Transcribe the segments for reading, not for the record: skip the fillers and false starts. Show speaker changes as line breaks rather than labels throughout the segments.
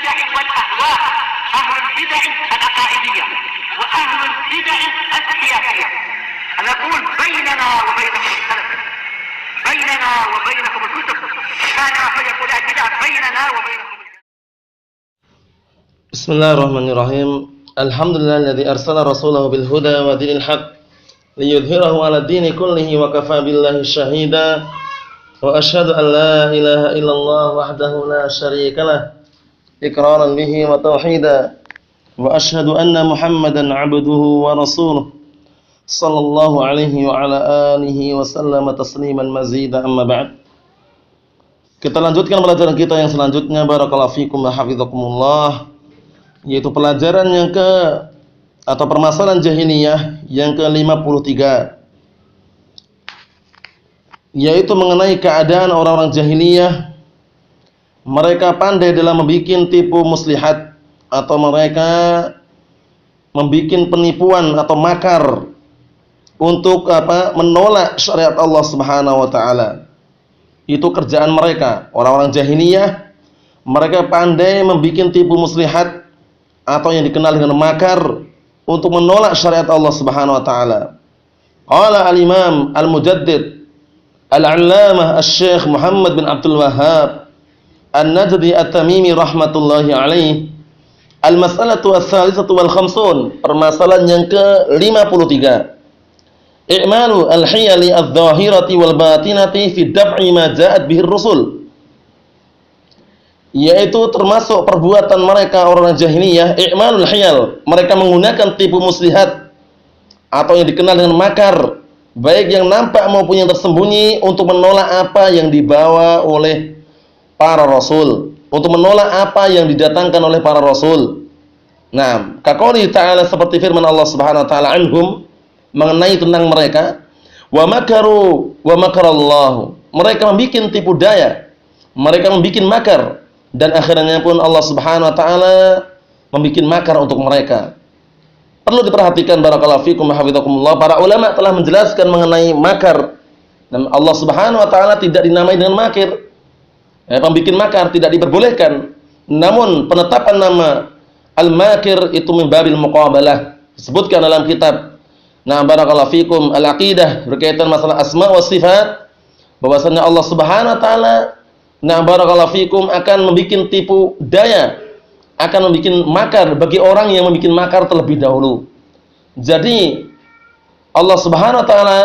البدع والأهواء، أهل البدع العقائدية وأهل البدع السياسية. نقول بيننا وبينكم السلف، بيننا وبينكم الكتب، هذا فيقول البدع بيننا وبينكم.
Bismillahirrahmanirrahim. Alhamdulillahilladzi arsala rasulahu bil huda wa dinil haq liyudhhirahu 'ala dini kullihi wa kafaa billahi shahida. Wa asyhadu an la ilaha illallah wahdahu la syarika lah iqraran bihi wa tauhida. Wa asyhadu anna Muhammadan 'abduhu wa rasuluh sallallahu alaihi wa ala alihi wa sallama tasliman mazida, amma ba'd. Kita lanjutkan pelajaran kita yang selanjutnya. Barakallahu fikum wa hafizakumullah, yaitu pelajaran yang atau permasalahan jahiliyah yang ke-53, yaitu mengenai keadaan orang-orang jahiliyah. Mereka pandai dalam membuat tipu muslihat, atau mereka membuat penipuan atau makar untuk menolak syariat Allah Subhanahu wa taala. Itu kerjaan mereka, orang-orang jahiliyah. Mereka pandai membuat tipu muslihat atau yang dikenal dengan makar untuk menolak syariat Allah Subhanahu wa taala. Qala al-Imam al-Mujaddid al-Allamah Asy-Syaikh Muhammad bin Abdul Wahhab An-Najdi At-Tamimi rahmatullahi alaih, al-mas'alatu ats-tsalisatu wal khamsun, permasalahan yang ke-53. I'malu al-hiyali adh-dhahirati wal batinati fi daf'i ma ja'at bihi ar-rusul, yaitu termasuk perbuatan mereka orang jahiliyah. I'malul hiyal, mereka menggunakan tipu muslihat atau yang dikenal dengan makar, baik yang nampak maupun yang tersembunyi, untuk menolak apa yang dibawa oleh para rasul, untuk menolak apa yang didatangkan oleh para rasul. Nah, kaqouli ta'ala, seperti firman Allah Subhanahu wa taala anhum, mengenai tentang mereka, wa makaru wa makarallahu, mereka membuat tipu daya, mereka membuat makar, dan akhirnya pun Allah Subhanahu wa taala membuat makar untuk mereka. Perlu diperhatikan, barakallahu fikum wa hafizakumullah, para ulama telah menjelaskan mengenai makar, dan Allah Subhanahu wa taala tidak dinamai dengan makir. Pembikin makar tidak diperbolehkan. Namun penetapan nama al-makir itu min babil muqabalah, disebutkan dalam kitab barakallahu fikum al-aqidah, berkaitan masalah asma wa sifat, bahwasanya Allah Subhanahu wa taala barakallahu fikum akan membuat tipu daya, akan membuat makar bagi orang yang membuat makar terlebih dahulu. Jadi Allah Subhanahu wa taala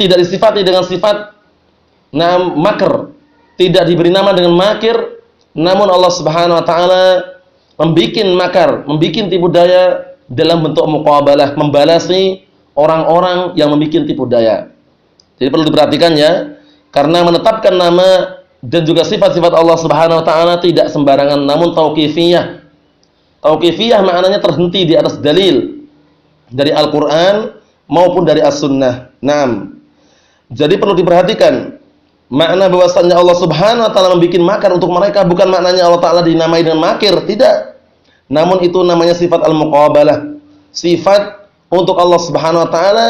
tidak disifati dengan sifat makar, tidak diberi nama dengan makir, namun Allah Subhanahu wa taala membuat makar, membuat tipu daya dalam bentuk muqabalah, membalasi orang-orang yang membuat tipu daya. Jadi perlu diperhatikan ya, karena menetapkan nama dan juga sifat-sifat Allah Subhanahu wa taala tidak sembarangan, namun tauqifiyah. Tauqifiyah maknanya terhenti di atas dalil dari Al-Qur'an maupun dari As-Sunnah. Jadi perlu diperhatikan makna bahwasanya Allah Subhanahu wa taala membuat makar untuk mereka, bukan maknanya Allah taala dinamai dengan makir, tidak. Namun itu namanya sifat al-muqabalah, sifat untuk Allah Subhanahu wa taala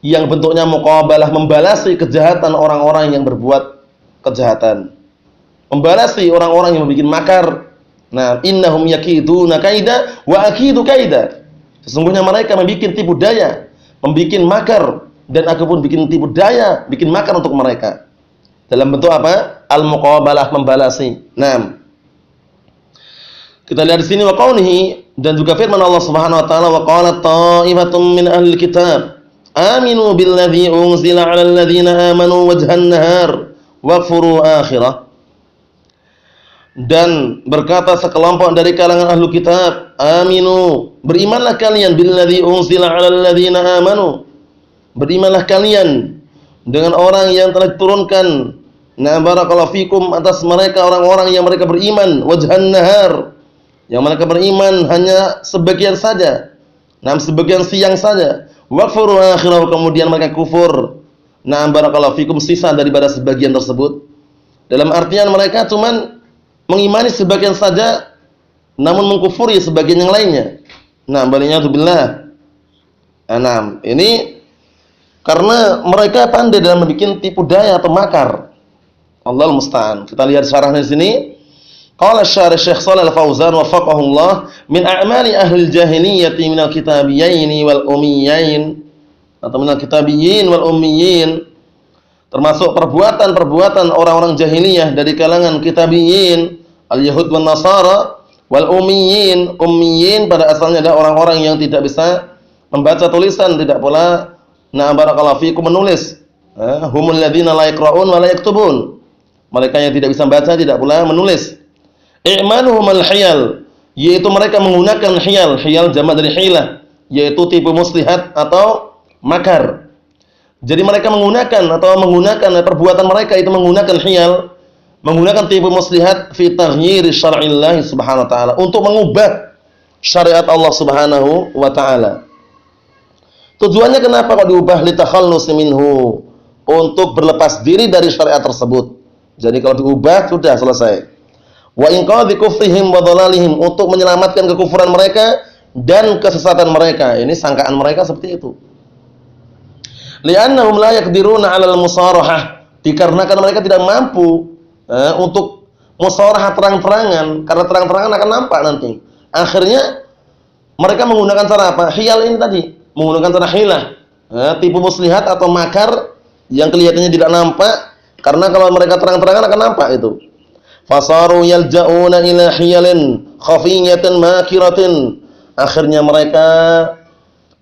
yang bentuknya muqabalah, membalasi kejahatan orang-orang yang berbuat kejahatan, membalasi orang-orang yang membuat makar. Innahum yakiduna kaida wa akidu kaida, sesungguhnya mereka membuat tipu daya, membuat makar, dan aku pun bikin tipu daya, bikin makar untuk mereka dalam bentuk apa? Al-muqabalah, membalasi. Kita lihat di sini wa qaulihi, dan juga firman Allah Subhanahu wa taala, wa qalat ta'ifatun min ahlil kitab aminu billadzi unzila 'alal ladzina amanu wajhan nahar wakfuru akhirah. Dan berkata sekelompok dari kalangan ahlu kitab, aminu, berimanlah kalian, billadzi unzila 'alal ladzina amanu, berimanlah kalian dengan orang yang telah diturunkan barakallahu fikum atas mereka, orang-orang yang mereka beriman, wajhan nahar, yang mereka beriman hanya sebagian saja, sebagian siang saja, wakfuru akhirah, kemudian mereka kufur barakallahu fikum sisa daripada sebagian tersebut. Dalam artian mereka cuman mengimani sebagian saja, namun mengkufuri sebagian yang lainnya. Waliyadzubillah. Ini karena mereka pandai dalam membuat tipu daya atau makar. Allahul musta'an. Kita lihat syarahnya di sini. Qala Syekh Shalal Al-Fauzan wafaqahullah, min a'mali ahli jahiliyati minal kitabiyyin wal ummiyin, atau minal kitabiyyin wal ummiyin, termasuk perbuatan-perbuatan orang-orang jahiliyah dari kalangan kitabiyyin, al-yahud wan nasara, wal ummiyin. Ummiyin pada asalnya adalah orang-orang yang tidak bisa membaca tulisan, tidak pula barakallahu fikum menulis. Humul ladzina la yaqra'un wa la yaktubun. Mereka yang tidak bisa membaca, tidak pula menulis. I'manuhum al-hiyal, yaitu mereka menggunakan hiyal. Hiyal jamak dari hilah, yaitu tipu muslihat atau makar. Jadi mereka menggunakan perbuatan mereka itu menggunakan hiyal, menggunakan tipu muslihat fi taghyir syar'illah subhanahu wa ta'ala, untuk mengubah syariat Allah subhanahu wa ta'ala. Tujuannya kenapa kok diubah? Litakhallus minhu, untuk berlepas diri dari syariat tersebut. Jadi kalau diubah sudah selesai. Wa inqadhi kufrihim wa dhalalihim, untuk menyelamatkan kekufuran mereka dan kesesatan mereka. Ini sangkaan mereka seperti itu. Li'annahum la yaqdiruna 'alal musarahah, dikarenakan mereka tidak mampu untuk musarahah terang-terangan, karena terang-terangan akan nampak nanti. Akhirnya mereka menggunakan cara apa? Hiyal ini tadi, menggunakan cara hilah, tipu muslihat atau makar yang kelihatannya tidak nampak, karena kalau mereka terang-terangan akan nampak itu. Fasaru yalja'una ila hiyalin khafiyatin makiratin, akhirnya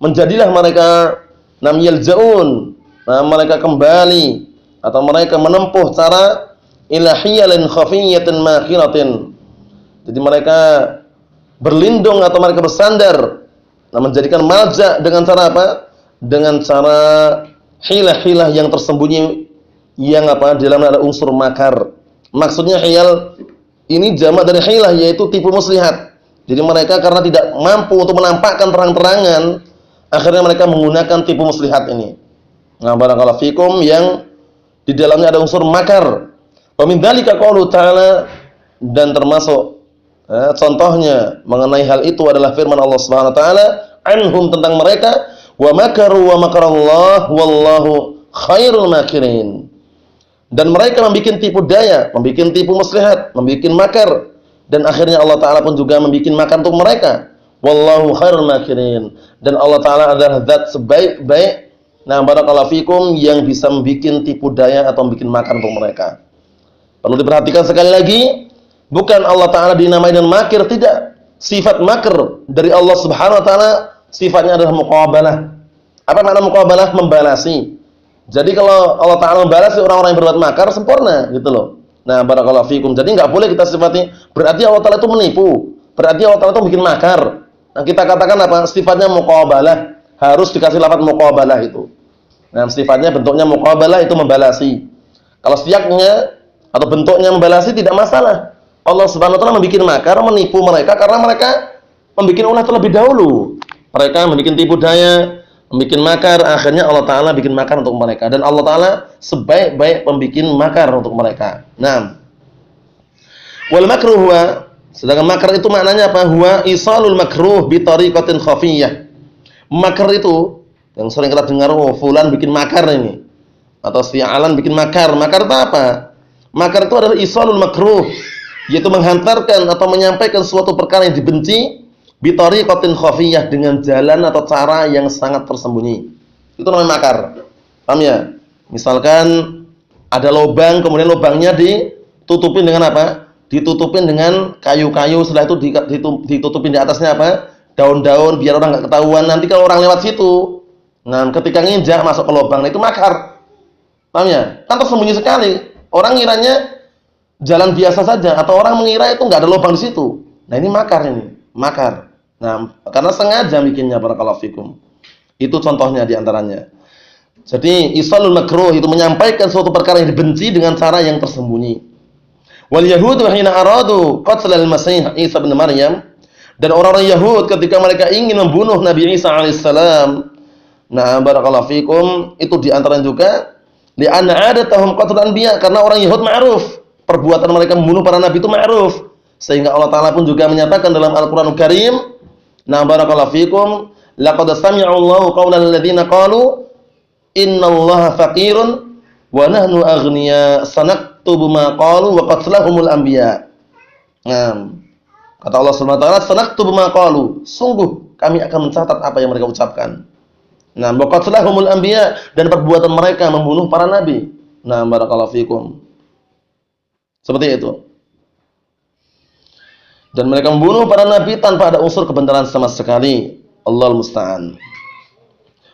menjadilah mereka yalja'un, mereka kembali atau mereka menempuh cara ila hiyalin khafiyatin makiratin. Jadi mereka berlindung atau mereka bersandar, menjadikan malja dengan cara apa? Dengan cara hilah-hilah yang tersembunyi, yang di dalamnya ada unsur makar. Maksudnya hiyal ini jamak dari hilah, yaitu tipu muslihat. Jadi mereka karena tidak mampu untuk menampakkan terang-terangan, akhirnya mereka menggunakan tipu muslihat ini. Barakallahu fikum, yang di dalamnya ada unsur makar. Wa min dzalika qaulu ta'ala, dan termasuk contohnya mengenai hal itu adalah firman Allah Subhanahu wa taala anhum, tentang mereka, wa makaru wa makarallah wallahu khairul makirin. Dan mereka membuat tipu daya, membuat tipu muslihat, membuat makar, dan akhirnya Allah Ta'ala pun juga membuat makar untuk mereka. Wallahu khairul makirin, dan Allah Ta'ala adalah zat sebaik-baik barakallahu fikum, yang bisa membuat tipu daya atau membuat makar untuk mereka. Perlu diperhatikan sekali lagi, bukan Allah Ta'ala dinamai dengan makir, tidak. Sifat makar dari Allah Subhanahu wa Ta'ala sifatnya adalah muqabalah. Apa makna muqabalah? Membalasi. Jadi kalau Allah Ta'ala membalasi orang-orang yang berbuat makar, sempurna gitu loh. Barakallahu fikum. Jadi enggak boleh kita sifati berarti Allah Ta'ala itu menipu, berarti Allah Ta'ala itu bikin makar. Kita katakan apa? Sifatnya muqabalah, harus dikasih lafaz muqabalah itu. Sifatnya bentuknya muqabalah, itu membalasi. Kalau siaknya atau bentuknya membalasi tidak masalah. Allah Subhanahu wa Ta'ala membikin makar, menipu mereka karena mereka membikin ulah terlebih dahulu. Mereka membikin tipu daya, membikin makar, akhirnya Allah Ta'ala bikin makar untuk mereka, dan Allah Ta'ala sebaik-baik pembikin makar untuk mereka. Wal makruh huwa, sedangkan makar itu maknanya apa? Huwa isalul makruh bi tariqatin khafiyah. Makar itu yang sering kita dengar, fulan bikin makar ini, atau si Alan bikin makar. Makar itu apa? Makar itu adalah isalul makruh, yaitu menghantarkan atau menyampaikan suatu perkara yang dibenci bi tariqatin khafiyah, dengan jalan atau cara yang sangat tersembunyi. Itu namanya makar. Paham ya? Misalkan ada lubang, kemudian lubangnya ditutupin dengan apa? Ditutupin dengan kayu-kayu, setelah itu ditutupin di atasnya apa? Daun-daun, biar orang enggak ketahuan. Nanti kalau orang lewat situ, ketika nginjak masuk ke lubang, itu makar. Paham ya? Kan tersembunyi sekali. Orang ngiranya jalan biasa saja, atau orang mengira itu enggak ada lubang di situ. Nah, ini makar ini. Makar. Karena sengaja bikinnya, barakallahu fikum. Itu contohnya diantaranya. Jadi isalul makruh itu menyampaikan suatu perkara yang dibenci dengan cara yang tersembunyi. Wal yahudu hina aradu qatl al-masih Isa bin Maryam, dan orang-orang Yahud ketika mereka ingin membunuh Nabi Isa alaihissalam. Barakallahu fikum, itu diantaranya juga li'anna adatahum qatlul anbiya, karena orang Yahud ma'ruf, perbuatan mereka membunuh para nabi itu ma'ruf, sehingga Allah Ta'ala pun juga menyatakan dalam Al-Qur'anul Karim, barakallahu fikum, laqad sami'a Allahu qaulal ladzina qalu innallaha faqirun wa nahnu aghniya sanaktubu ma qalu wa qatlahumul anbiya. Nah, kata Allah Subhanahu wa taala, "Sanaktubu ma qalu." Sungguh kami akan mencatat apa yang mereka ucapkan. Nah, waqatlahumul anbiya, dan perbuatan mereka membunuh para nabi. Nah, barakallahu fikum. Seperti itu. Dan mereka membunuh para nabi tanpa ada unsur kebenaran sama sekali. Allahul musta'an.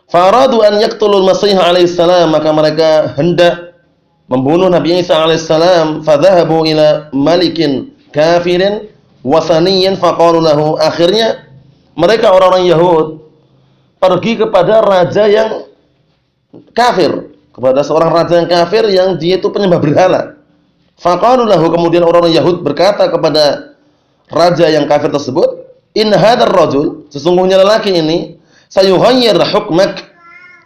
Faradu an yaqtulul Masih alaihi salam, maka mereka hendak membunuh Nabi Isa alaihi salam. Fadhahabu ila malikin kafirin wasaniyin faqalu lahu. Akhirnya mereka orang-orang Yahud pergi kepada raja yang kafir, kepada seorang raja yang kafir yang dia itu penyembah berhala. Faqalu lahu, kemudian orang-orang Yahud berkata kepada raja yang kafir tersebut, "In hadzal rajul," sesungguhnya lelaki ini, "sayughayyir hukmak,"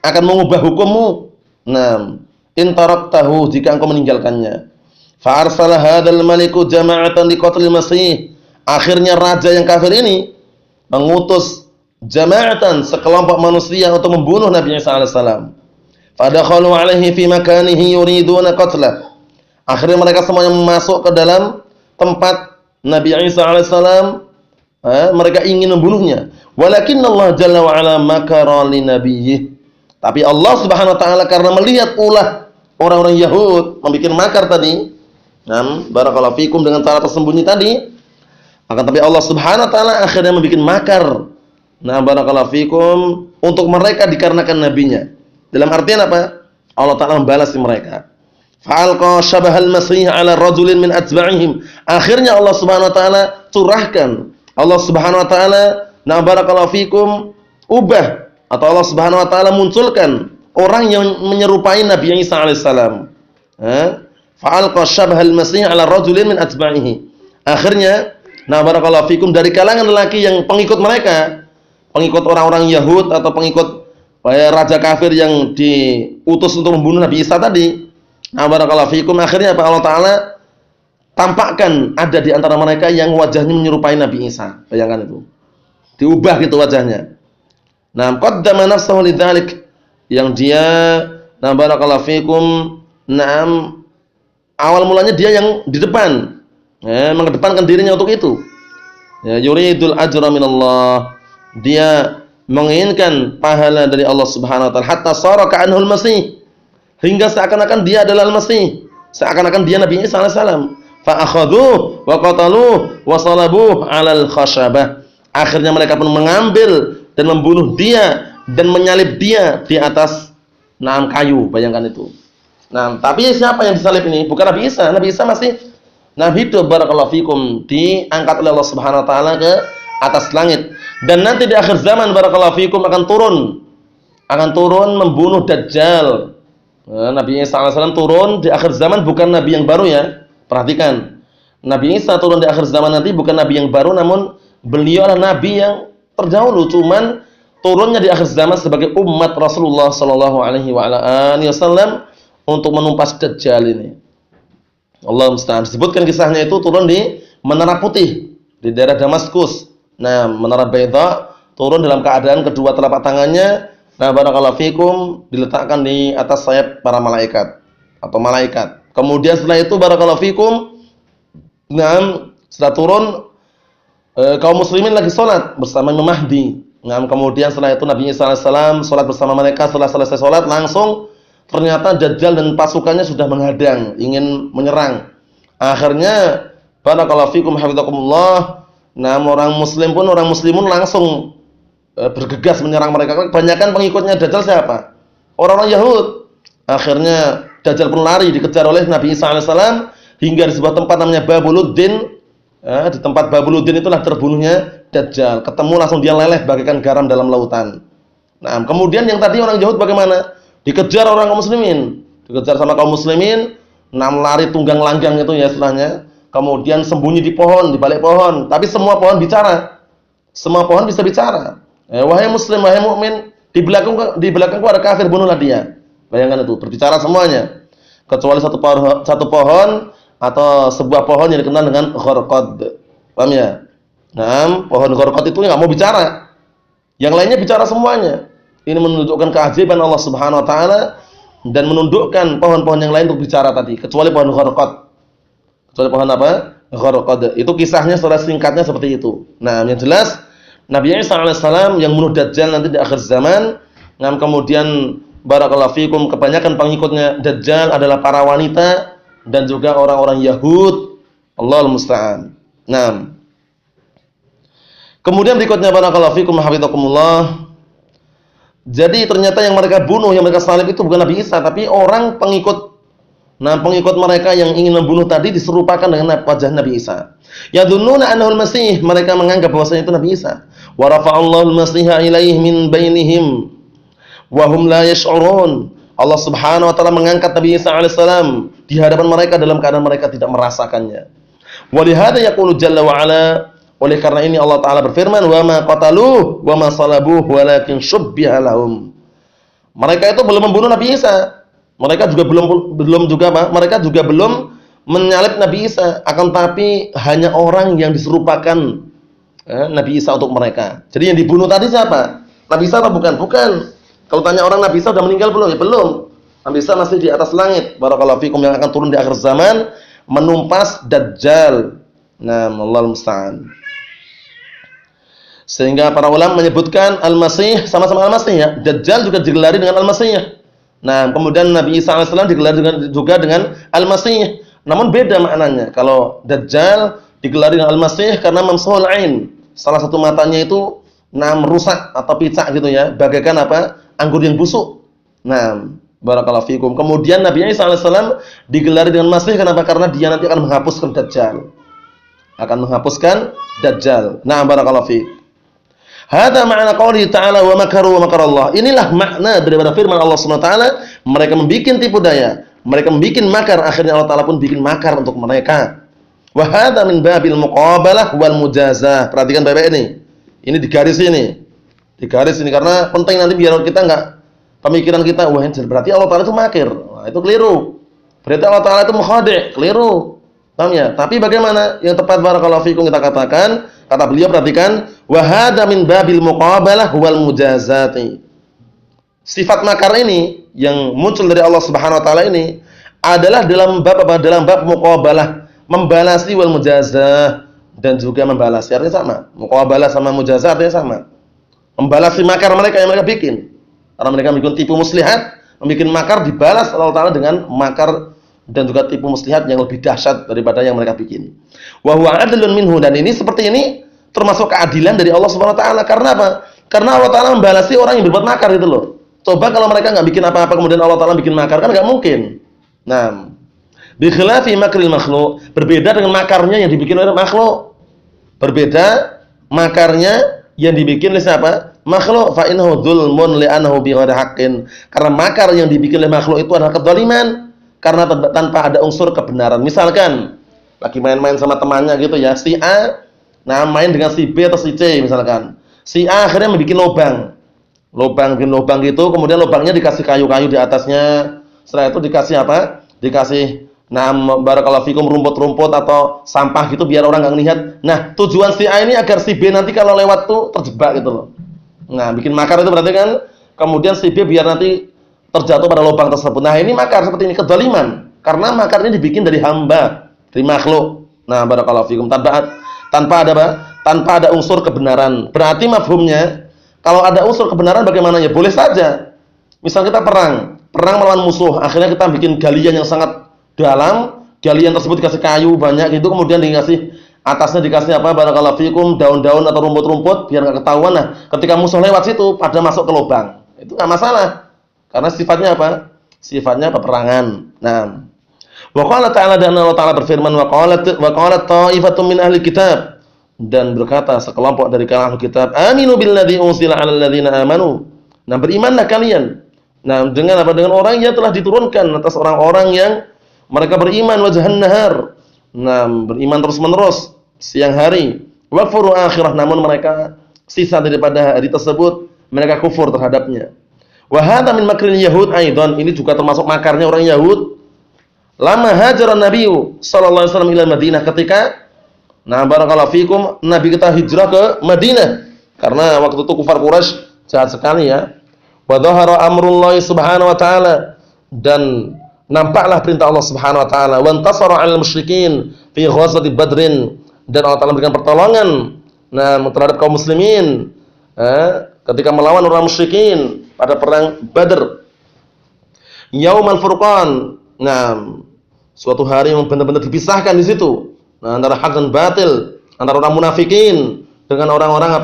akan mengubah hukummu. Nah, in taraktahu, jika engkau meninggalkannya. Fa arsala hadzal maliku jama'atan liqatlil Masih. Akhirnya raja yang kafir ini mengutus jama'atan, sekelompok manusia untuk membunuh Nabi Isa alaihi salam. Fadakhalu alaihi fi makanihi yuriduna qatlah. Akhirnya mereka semuanya masuk ke dalam tempat Nabi Isa alaihi salam. Mereka ingin membunuhnya. Walakinna Allah jalla wa ala makara li nabiyyih. Tapi Allah Subhanahu wa taala karena melihat ulah orang-orang Yahud membuat makar tadi. Barakallahu fikum, dengan cara tersembunyi tadi. Akan tapi Allah Subhanahu wa taala akhirnya membuat makar. Barakallahu fikum, untuk mereka dikarenakan nabinya. Dalam artian apa? Allah taala membalas mereka. Fa'alqa syabahal Masih ala rajulin min atba'ihim. Akhirnya Allah Subhanahu wa taala curahkan. Allah Subhanahu wa taala, barakallahu fikum, ubah, atau Allah Subhanahu wa taala munculkan orang yang menyerupai Nabi Isa alaihi salam. Fa'alqa syabahal Masih ala rajulin min atba'ihi. Akhirnya, barakallahu fikum, dari kalangan lelaki yang pengikut mereka, pengikut orang-orang Yahud atau pengikut raja kafir yang diutus untuk membunuh Nabi Isa tadi. Barakallahu fikum, akhirnya apa? Allah taala tampakkan ada di antara mereka yang wajahnya menyerupai Nabi Isa. Bayangkan itu. Diubah gitu wajahnya. Qaddama nafsahu lidzalik, yang dia barakallahu fikum, awal mulanya dia yang di depan, mengedepankan dirinya untuk itu. Yuridul ajra minallah, dia menginginkan pahala dari Allah Subhanahu wa taala, hatta sara ka'annahul Masih, hingga seakan-akan dia adalah Al-Masih, seakan-akan dia Nabi Isa alaihi salam. Fa akhadhuhu wa qataluhu wa salabuhu 'alal khashabah. Akhirnya mereka pun mengambil dan membunuh dia dan menyalib dia di atas kayu. Bayangkan itu. Tapi siapa yang disalib ini? Bukan Nabi Isa. Nabi Isa masih hidup, barakallahu fikum, diangkat oleh Allah Subhanahu wa taala ke atas langit. Dan nanti di akhir zaman, barakallahu fikum, akan turun membunuh Dajjal. Nabi Isa alaihi salam turun di akhir zaman, bukan nabi yang baru ya. Perhatikan. Nabi Isa turun di akhir zaman nanti bukan nabi yang baru, namun beliau adalah nabi yang terdahulu, cuman turunnya di akhir zaman sebagai umat Rasulullah sallallahu alaihi wasallam untuk menumpas Dajjal ini. Allah musta'an. Disebutkan kisahnya itu turun di Menara Putih di daerah Damaskus. Menara Baidha, turun dalam keadaan kedua telapak tangannya, barakallahu fikum, diletakkan di atas sayap para malaikat atau malaikat. Kemudian setelah itu, barakallahu fikum, setelah turun, kaum muslimin lagi sholat bersama Imam Mahdi. Kemudian setelah itu Nabi Isa alaihi salam sholat bersama mereka. Setelah selesai sholat, langsung ternyata Dajjal dan pasukannya sudah menghadang, ingin menyerang. Akhirnya, barakallahu fikum hafizakumullah, orang muslimun langsung bergegas menyerang mereka. Kebanyakan pengikutnya Dajjal siapa? Orang-orang Yahud. Akhirnya Dajjal pun lari, dikejar oleh Nabi Isa alaihi salam hingga di sebuah tempat namanya Babuluddin. Di tempat Babuluddin itulah terbunuhnya Dajjal. Ketemu langsung dia leleh bagaikan garam dalam lautan. Kemudian yang tadi orang Yahud bagaimana? Dikejar orang kaum muslimin, dikejar sama kaum muslimin, lari tunggang langgang itu ya istilahnya. Kemudian sembunyi di pohon, di balik pohon. Tapi semua pohon bicara. Semua pohon bisa bicara. Wahai muslim, wahai mukmin, di belakangku ada kafir, bunuhlah dia. Bayangkan itu, berbicara semuanya. Kecuali satu pohon atau sebuah pohon yang dikenal dengan gharqad. Paham ya? Pohon gharqad itu enggak mau bicara. Yang lainnya bicara semuanya. Ini menunjukkan keajaiban Allah Subhanahu wa taala dan menundukkan pohon-pohon yang lain untuk bicara tadi, kecuali pohon gharqad. Kecuali pohon apa? gharqad. Itu kisahnya secara singkatnya seperti itu. Nah, yang jelas Nabi Isa alaihissalam yang bunuh Dajjal nanti di akhir zaman. Nah, kemudian barakallahu fikum, kebanyakan pengikutnya Dajjal adalah para wanita dan juga orang-orang Yahud. Allahul musta'an. Nah, kemudian berikutnya barakallahu fikum hafizakumullah. Jadi ternyata yang mereka bunuh, yang mereka salib itu bukan Nabi Isa, tapi orang pengikut. Nah, pengikut mereka yang ingin membunuh tadi diserupakan dengan wajah Nabi Isa. Yadunnuna annahu al-Masih, mereka menganggap bahwasanya itu Nabi Isa. Wa rafa'allahu al-Masiha ilaihi min bainihim wa hum la yash'urun. Allah Subhanahu wa taala mengangkat Nabi Isa alaihissalam di hadapan mereka dalam keadaan mereka tidak merasakannya. Wa lihada yaqulu jalla wa ala, oleh karena ini Allah taala berfirman, wa ma qataluhu wa ma salabuhu walakin syubbiha lahum. Mereka itu belum membunuh Nabi Isa. Mereka juga mereka juga belum menyalib Nabi Isa, akan tapi hanya orang yang diserupakan Nabi Isa untuk mereka. Jadi yang dibunuh tadi siapa? Nabi Isa atau bukan? Bukan. Kalau tanya orang Nabi Isa sudah meninggal belum? Ya belum. Nabi Isa masih di atas langit. Barakallahu fikum, yang akan turun di akhir zaman menumpas Dajjal. Nah, Allahul musta'an. Sehingga para ulama menyebutkan Al-Masih sama-sama Al-Masih ya. Dajjal juga digelari dengan Al-Masih. Nah, kemudian Nabi Isa alaihissalam digelar juga dengan Al-Masih. Namun beda maknanya. Kalau Dajjal digelari dengan Al-Masih karena mamsuhul ain. Salah satu matanya itu rusak atau picak gitu ya. Bagaikan apa? Anggur yang busuk. Nah, barakallahu fikum. Kemudian Nabi Isa alaihissalam digelari dengan Masih kenapa? Karena dia nanti akan menghapuskan Dajjal. Akan menghapuskan Dajjal. Nah, barakallahu fikum. Hada makna qauli ta'ala wa makaru wa makarallah. Inilah makna daripada firman Allah Subhanahu wa taala, mereka membikin tipu daya, mereka membikin makar, akhirnya Allah taala pun bikin makar untuk mereka. Wa hadza min babil muqabalah wal mujazah. Perhatikan Bapak ini. Ini di garis ini. Di garis ini karena penting nanti biar kita enggak pemikiran kita wah berarti Allah taala itu makir. Nah, itu keliru. Berarti Allah taala itu mukhadi', keliru. Paham ya? Tapi bagaimana yang tepat barakallahu fikum kita katakan, kata beliau perhatikan, wa hadza min babil muqabalah wal mujazati. Sifat makar ini yang muncul dari Allah Subhanahu wa taala ini adalah dalam bab apa? Dalam bab muqabalah, membalasi wal mujazah, dan juga membalasi artinya sama. Muqabalah sama mujazah artinya sama. Membalasi makar mereka yang mereka bikin. Karena mereka bikin tipu muslihat, membikin makar, dibalas Allah taala dengan makar dan juga tipu muslihat yang lebih dahsyat daripada yang mereka bikin. Wa huwa adlun minhu, dan ini seperti ini termasuk keadilan dari Allah Subhanahu wa taala. Karena apa? Karena Allah taala membalasi orang yang berbuat makar itu loh. Coba kalau mereka enggak bikin apa-apa kemudian Allah taala bikin makar, kan enggak mungkin. Nah, bi khilafi makril makhluq, berbeda dengan makarnya yang dibikin oleh makhluk. Berbeda makarnya yang dibikin oleh siapa? Makhluk. Fa innahu dzulmun li'annahu bi ghairi haqqin. Karena makar yang dibikin oleh makhluk itu adalah kedzaliman. Karena tanpa ada unsur kebenaran. Misalkan lagi main-main sama temannya gitu ya, si A main dengan si B atau si C misalkan. Si A akhirnya membuat bikin lubang gitu, kemudian lubangnya dikasih kayu-kayu di atasnya. Setelah itu dikasih apa? Dikasih barakallahu fikum rumput-rumput atau sampah gitu biar orang enggak ngelihat. Nah, tujuan si A ini agar si B nanti kalau lewat tuh terjebak gitu loh. Nah, bikin makar itu berarti kan kemudian si B biar nanti terjatuh pada lubang tersebut. Nah, ini makar seperti ini, kedzaliman. Karena makar ini dibikin dari hamba, dari makhluk. Nah, barakallahu fikum, tanpa ada apa? Tanpa ada unsur kebenaran. Berarti mafhumnya, kalau ada unsur kebenaran bagaimana ya? Boleh saja. Misal kita perang melawan musuh, akhirnya kita bikin galian yang sangat dalam, galian tersebut dikasih kayu banyak gitu, kemudian dikasih atasnya dikasih apa? Barakallahu fikum, daun-daun atau rumput-rumput biar enggak ketahuan. Nah, ketika musuh lewat situ pada masuk ke lubang. Itu enggak masalah. Karena sifatnya apa? Sifatnya peperangan. Nah, wa qala ta'ala, dan Allah Ta'ala berfirman, wa qalat ta'ifatun min ahli kitab, dan berkata sekelompok dari kalangan ahli kitab, aminu billadzi unzila 'alal ladzina amanu. Nah, berimanlah kalian. Nah, dengan apa? Dengan orang yang telah diturunkan atas orang-orang yang mereka beriman wajhan nahar. Nah, beriman terus-menerus siang hari. Wa kufuru akhirah, namun mereka sisa daripada hari tersebut mereka kufur terhadapnya. Wa hadza min makril yahud aidan, ini juga termasuk makarnya orang Yahud. Lama hajaran Nabi sallallahu alaihi wasallam ila Madinah, ketika barakallahu fikum Nabi kita hijrah ke Madinah. Karena waktu itu kufar Quraisy jahat sekali ya. Wa dhahara amrullah subhanahu wa taala, dan nampaklah perintah Allah Subhanahu wa taala, wa intasara 'alal musyrikin, fi ghazwati Badrin, dan Allah Ta'ala memberikan pertolongan terhadap kaum muslimin ketika melawan orang musyrikin pada perang Badr. Yaumal Furqan. Suatu hari yang benar-benar dipisahkan di situ. Antara hak dan batil, antara orang munafikin dengan orang-orang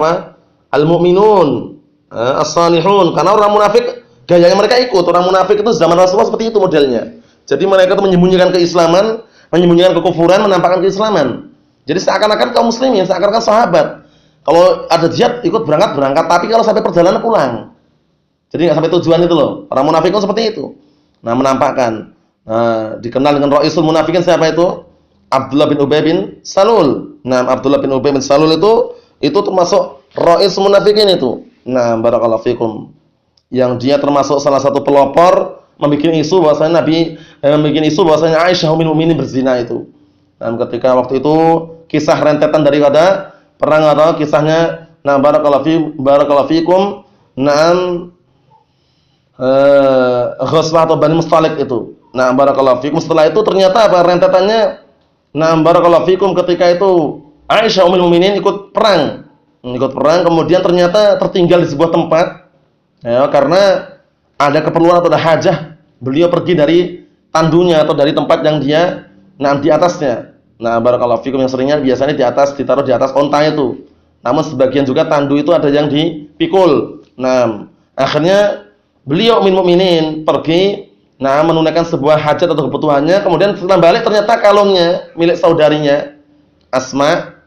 al-mu'minun, as-salihun. Karena orang munafik gayanya mereka ikut. Orang munafik itu zaman Rasulullah seperti itu modelnya. Jadi mereka itu menyembunyikan keislaman, menyembunyikan kekufuran, menampakkan keislaman. Jadi seakan-akan kaum muslimin, seakan-akan sahabat. Kalau ada jihad ikut berangkat, tapi kalau sampai perjalanan pulang. Jadi nggak sampai tujuan itu loh. Orang munafik itu seperti itu. Menampakkan. Dikenal dengan Ra'isul Munafikin siapa itu? Abdullah bin Ubay bin Salul. Abdullah bin Ubay bin Salul itu termasuk Ra'isul Munafikin itu. Barakallahu fikum. Yang dia termasuk salah satu pelopor membuat isu bahwasanya Aisyah ummul mukminin berzina itu. Ketika waktu itu kisah rentetan daripada perang atau kisahnya barakallahu fikum ghazwah atau Bani Mustalik itu. Barakallahu fikum, setelah itu ternyata rentetannya barakallahu fikum, ketika itu Aisyah ummul mukminin ikut perang, kemudian ternyata tertinggal di sebuah tempat karena ada keperluan atau ada hajah, beliau pergi dari tandunya atau dari tempat yang dia di atasnya. Barakallahu fikum, yang seringnya biasanya ditaruh di atas onta itu. Namun sebagian juga tandu itu ada yang dipikul. Akhirnya beliau ummul mukminin pergi menunaikan sebuah hajat atau kebutuhannya, kemudian setelah balik ternyata kalungnya milik saudarinya Asma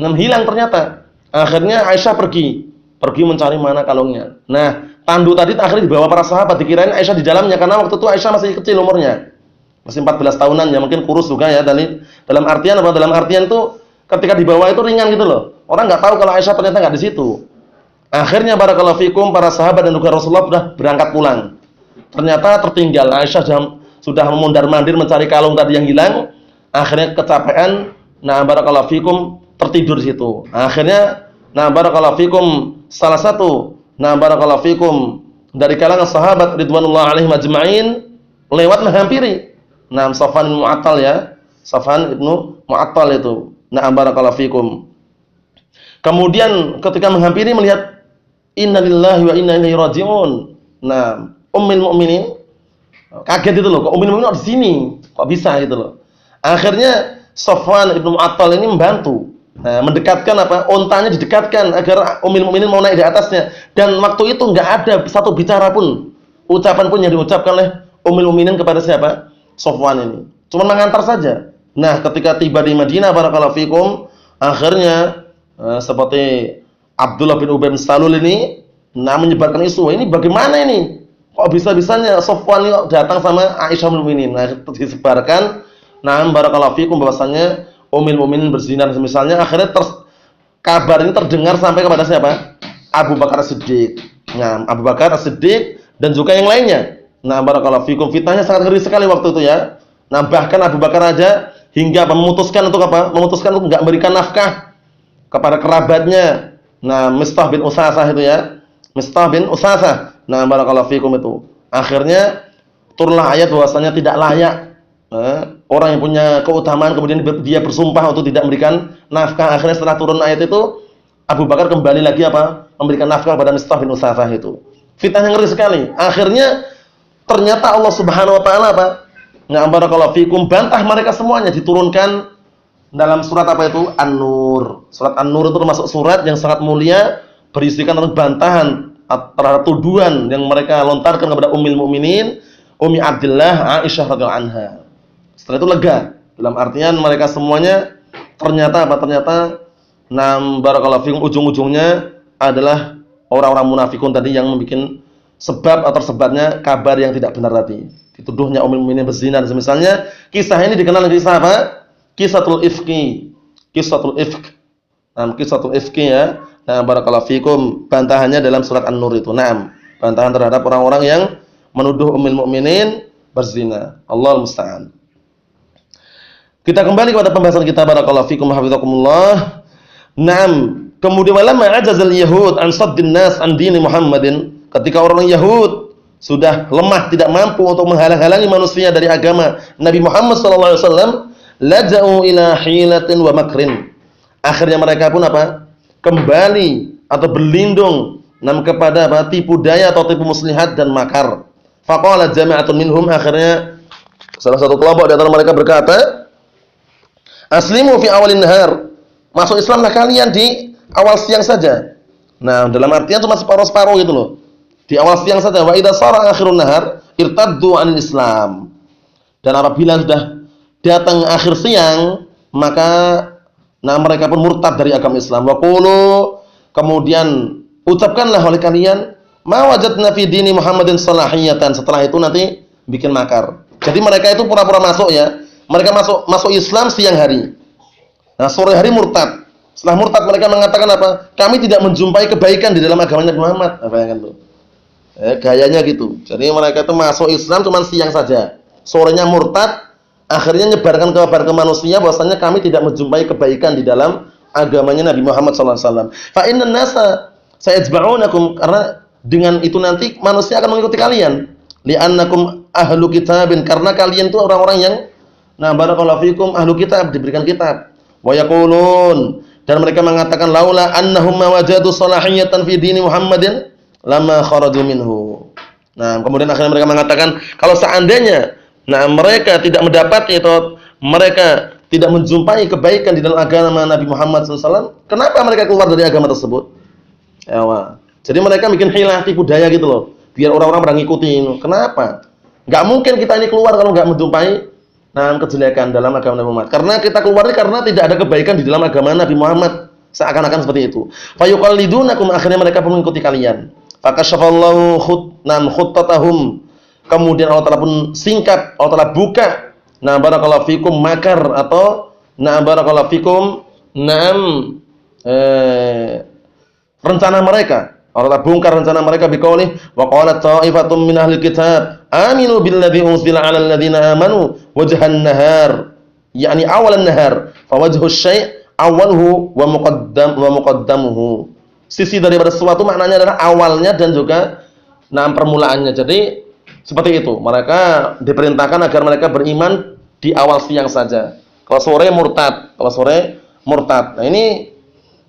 hilang ternyata. Akhirnya Aisyah pergi mencari mana kalungnya. Tandu tadi akhirnya dibawa para sahabat, dikirain Aisyah di dalamnya karena waktu itu Aisyah masih kecil umurnya. Masih 14 tahunan ya, mungkin kurus juga ya. Dalam artian itu ketika dibawa itu ringan gitu loh. Orang nggak tahu kalau Aisyah ternyata nggak di situ. Akhirnya barakallahu fikum, para sahabat dan juga Rasulullah sudah berangkat pulang. Ternyata tertinggal. Aisyah sudah memundar-mandir mencari kalung tadi yang hilang. Akhirnya kecapean. Barakallahu fikum, tertidur di situ. Akhirnya barakallahu fikum, salah satu barakallahu fikum dari kalangan sahabat ridwanullah alaihim ajma'in lewat menghampiri Safwan bin Mu'attal ya. Safwan bin Mu'attal itu. Barakallahu fikum. Kemudian ketika menghampiri melihat innalillahi wa inna ilaihi raji'un. Ummul mukminin kaget itu loh, kok ummul mukminin di sini? Kok bisa gitu loh. Akhirnya Safwan bin Mu'attal ini membantu. Mendekatkan ontanya didekatkan agar ummul mukminin mau naik di atasnya. Dan waktu itu enggak ada satu bicara pun, ucapan pun yang diucapkan oleh ummul mukminin kepada siapa? Safwan ini. Cuma mengantar saja. Ketika tiba di Madinah barakallahu fikum, akhirnya seperti Abdullah bin Ubay bin Salul ini menyebarkan isu, ini bagaimana ini? Kok bisa-bisanya Safwan ini datang sama Aisyah ummul mukminin? Disebarkan barakallahu fikum bahwasanya ummul mukminin berzina misalnya. Akhirnya kabar ini terdengar sampai kepada siapa? Abu Bakar As-Siddiq. Abu Bakar As-Siddiq dan juga yang lainnya. Barakallahu fikum, fitnahnya sangat ngeri sekali waktu itu ya. Bahkan Abu Bakar aja hingga memutuskan untuk enggak memberikan nafkah kepada kerabatnya. Mistah bin Usasah itu ya. Mistah bin Usasah. Barakallahu fikum itu. Akhirnya turunlah ayat bahwasanya tidak layak orang yang punya keutamaan kemudian dia bersumpah untuk tidak memberikan nafkah. Akhirnya setelah turun ayat itu Abu Bakar kembali lagi memberikan nafkah kepada Mistah bin Usasah itu. Fitnahnya ngeri sekali. Akhirnya ternyata Allah Subhanahu wa taala barakallahu fikum bantah mereka semuanya, diturunkan dalam surat itu? An-Nur. Surat An-Nur itu termasuk surat yang sangat mulia, berisikan tentang bantahan terhadap tuduhan yang mereka lontarkan kepada ummul mukminin Ummi Abdillah Aisyah radhiyallahu anha. Setelah itu lega. Dalam artian mereka semuanya ternyata barakallahu fikum ujung-ujungnya adalah orang-orang munafikun tadi yang membuat sebab atau sebabnya kabar yang tidak benar tadi. Dituduhnya ummul mukminin berzina. Misalnya kisah ini dikenal dengan kisah apa? Qissatul Ifki. Qissatul Ifk. Qissatul Ifki ya. Barakallahu fikum, bantahannya dalam surat An-Nur itu. Bantahan terhadap orang-orang yang menuduh ummul mukminin berzina. Allahul musta'an. Kita kembali kepada pembahasan kita, barakallahu fikum hafizakumullah. Kemudian walamma ajazal yahud an saddin nas an dini Muhammadin, ketika orang Yahud sudah lemah, tidak mampu untuk menghalang-halangi manusia dari agama Nabi Muhammad sallallahu alaihi wasallam, laja'u ila hilatin wa makrin. Akhirnya mereka pun apa? Kembali atau berlindung kepada apa? Tipu daya atau tipu muslihat dan makar. Faqala jama'atun minhum, akhirnya salah satu kelompok di antara mereka berkata, aslimu fi awalin nahar. Masuk Islamlah kalian di awal siang saja. Nah, dalam artian cuma separuh-separuh gitu loh. Di awal siang saja. Wa idza sara akhirun nahar irtaddu 'anil Islam. Dan apabila sudah datang akhir siang, maka mereka pun murtad dari agama Islam. Wa qulu, kemudian ucapkanlah oleh kalian, ma wajadna fi dini Muhammadin salahiyatan. Setelah itu nanti bikin makar. Jadi mereka itu pura-pura masuk ya. Mereka masuk Islam siang hari. Nah, sore hari murtad. Setelah murtad mereka mengatakan apa? Kami tidak menjumpai kebaikan di dalam agama Nabi Muhammad. Bayangkan tuh. Gayanya gitu. Jadi mereka itu masuk Islam cuma siang saja. Sorenya murtad, akhirnya nyebarkan kabar ke manusia bahwasanya kami tidak menjumpai kebaikan di dalam agamanya Nabi Muhammad sallallahu alaihi wasallam. Fa innan nasa sayatba'unakum, karena dengan itu nanti manusia akan mengikuti kalian. Li'annakum ahlu kitabin, karena kalian itu orang-orang yang barakallahu fikum ahlu kitab, diberikan kitab. Wa yaqulun, dan mereka mengatakan laula annahum mawajadu salahiyatan fi dini Muhammadin lama kharaju minhu. Nah, kemudian akhirnya mereka mengatakan kalau seandainya mereka tidak mendapati atau mereka tidak menjumpai kebaikan di dalam agama Nabi Muhammad SAW, kenapa mereka keluar dari agama tersebut? Jadi mereka bikin hilah, tipu daya gitu loh, biar orang-orang pada ngikutin. Kenapa? Nggak mungkin kita ini keluar kalau nggak menjumpai kejelekan dalam agama Nabi Muhammad. Karena kita keluar ini karena tidak ada kebaikan di dalam agama Nabi Muhammad. Seakan-akan seperti itu. Fayuqallidunakum, akhirnya mereka pun mengikuti kalian. Fakashafallahu khuttatahum. Kemudian Allah Ta'ala pun singkat, Allah Ta'ala buka barakallahu fikum makar atau barakallahu fikum rencana mereka. Allah Ta'ala bongkar rencana mereka biqaulih wa qalat ta'ifatum min ahli kitab aminu billadzi unzila 'alal ladzina amanu wajhan nahar, yakni awalan nahar, fa wajhu syai' awalhu wa muqaddamuhu. Sisi daripada sesuatu maknanya adalah awalnya dan juga permulaannya. Jadi seperti itu. Mereka diperintahkan agar mereka beriman di awal siang saja. Kalau sore murtad. Nah, ini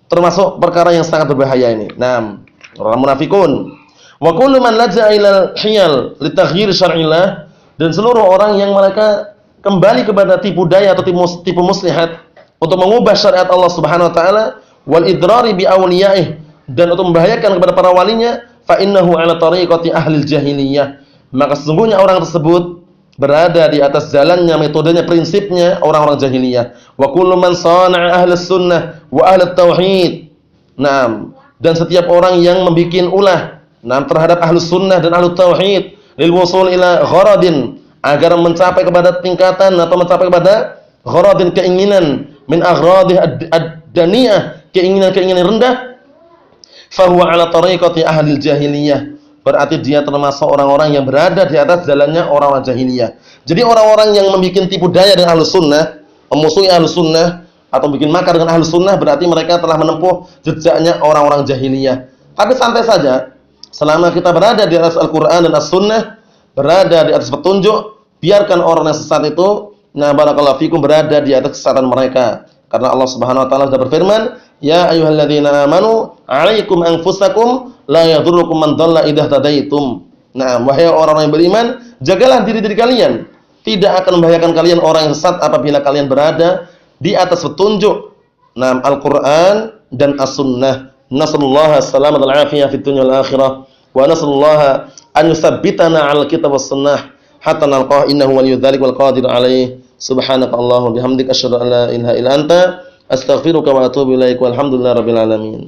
termasuk perkara yang sangat berbahaya ini. Orang munafikun. Wa kullu man laja'a ilal hiyal litaghyir syar'illah, dan seluruh orang yang mereka kembali kepada tipu daya atau tipu muslihat untuk mengubah syariat Allah Subhanahu wa taala, wal idrari bi awliyaih, dan untuk membahayakan kepada para walinya, fa innahu ala tariqati ahli jahiliyah, maka sesungguhnya orang tersebut berada di atas jalannya, metodenya, prinsipnya orang-orang jahiliyah. Wa kullu man sana'a ahli sunnah wa ahli tauhid. Dan setiap orang yang membikin ulah terhadap ahli sunnah dan ahli tauhid lil wusul ila gharadin, agar mencapai kepada tingkatan atau mencapai kepada gharadin, keinginan min agradih ad-daniyah, keinginan-keinginan rendah, fa huwa ala tariqati ahli jahiliyah, berarti dia termasuk orang-orang yang berada di atas jalannya orang-orang jahiliyah. Jadi orang-orang yang membuat tipu daya dengan ahlu sunnah, memusuhi ahlu sunnah, atau bikin makar dengan ahlu sunnah, berarti mereka telah menempuh jejaknya orang-orang jahiliyah. Tapi santai saja, selama kita berada di atas Al-Quran dan As-Sunnah, berada di atas petunjuk, biarkan orang yang sesat itu, barakallahu fikum, berada di atas kesesatan mereka. Karena Allah Subhanahu wa taala sudah berfirman, ya ayyuhalladzina amanu 'alaikum anfusakum la yadurrukum man dhalla idza tadaitum. Wahai orang-orang yang beriman, jagalah diri-diri kalian. Tidak akan membahayakan kalian orang yang sesat apabila kalian berada di atas petunjuk Al-Qur'an dan As-Sunnah. Nasallallahu as-salamata wal afiyah fid dunya wal akhirah, wa nasallahu an yuthabbitana 'alal kitab was sunnah hatta nalqah, innahu waliyyu dzalik wal qadir 'alaihi. Subhanakallahumma bihamdika asyhadu an la ilaha illa anta astaghfiruka wa atubu ilaik, walhamdulillahi rabbil alamin.